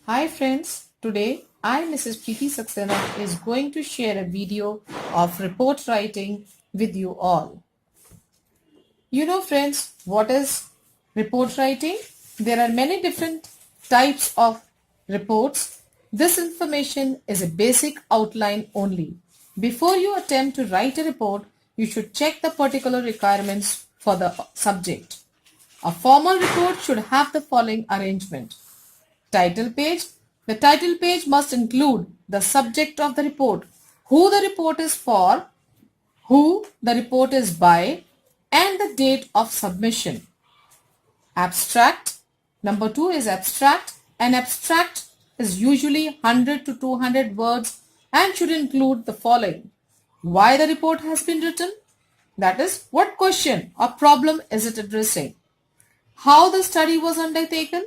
Hi friends, today I, Mrs. Preeti Saksena, is going to share a video of report writing with you all. You know friends, what is report writing? There are many different types of reports. This information is a basic outline only. Before you attempt to write a report, you should check the particular requirements for the subject. A formal report should have the following arrangement. Title page. The title page must include the subject of the report, who the report is for, who the report is by, and the date of submission. Abstract. Number 2 is abstract. An abstract is usually 100 to 200 words and should include the following. Why the report has been written, that is, what question or problem is it addressing, how the study was undertaken,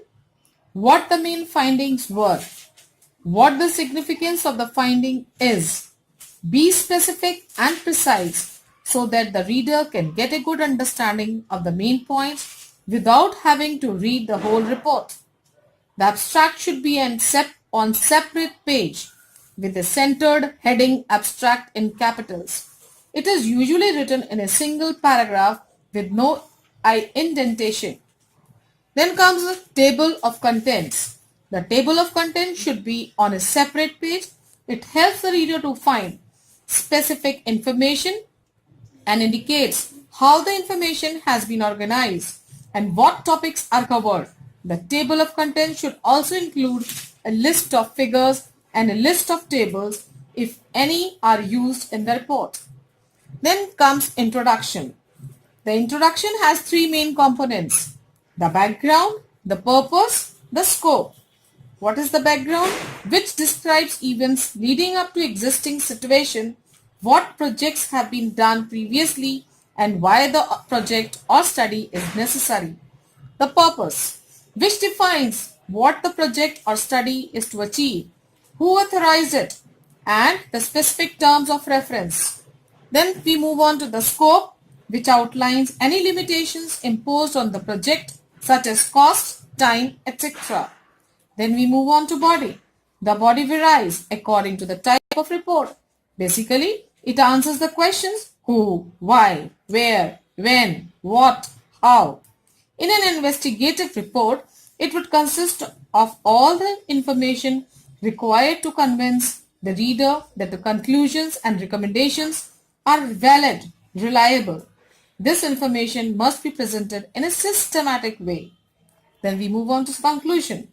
what the main findings were, what the significance of the finding is. Be specific and precise so that the reader can get a good understanding of the main points without having to read the whole report. The abstract should be on separate page with a centered heading abstract in capitals. It is usually written in a single paragraph with no indentation. Then comes the table of contents. The table of contents should be on a separate page. It helps the reader to find specific information and indicates how the information has been organized and what topics are covered. The table of contents should also include a list of figures and a list of tables if any are used in the report. Then comes introduction. The introduction has three main components: the background, the purpose, the scope. What is the background? Which describes events leading up to existing situation, what projects have been done previously, and why the project or study is necessary. The purpose, which defines what the project or study is to achieve, who authorized it, and the specific terms of reference. Then we move on to the scope, which outlines any limitations imposed on the project such as cost, time, etc. Then we move on to body. The body varies according to the type of report. Basically, it answers the questions who, why, where, when, what, how. In an investigative report, it would consist of all the information required to convince the reader that the conclusions and recommendations are valid, reliable. This information must be presented in a systematic way. Then we move on to conclusion.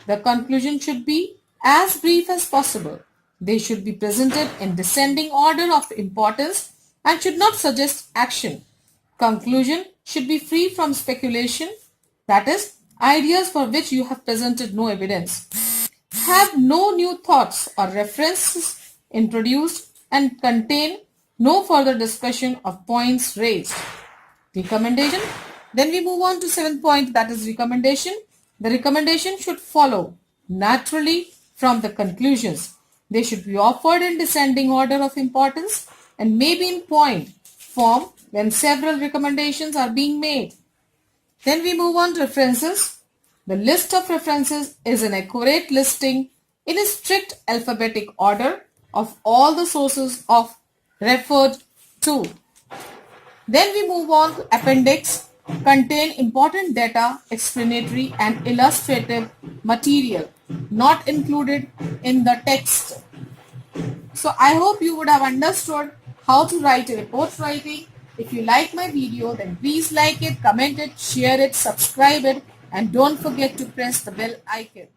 The conclusion should be as brief as possible. They should be presented in descending order of importance and should not suggest action. Conclusion should be free from speculation, that is, ideas for which you have presented no evidence. Have no new thoughts or references introduced and contain no further discussion of points raised. Recommendation. Then we move on to 7th point, that is recommendation. The recommendation should follow naturally from the conclusions. They should be offered in descending order of importance and may be in point form when several recommendations are being made. Then we move on to references. The list of references is an accurate listing in a strict alphabetic order of all the sources of referred to. Then we move on to appendix, contain important data, explanatory and illustrative material not included in the text. So I hope you would have understood how to write a report writing. If you like my video, then please like it, comment it, share it, subscribe it, and don't forget to press the bell icon.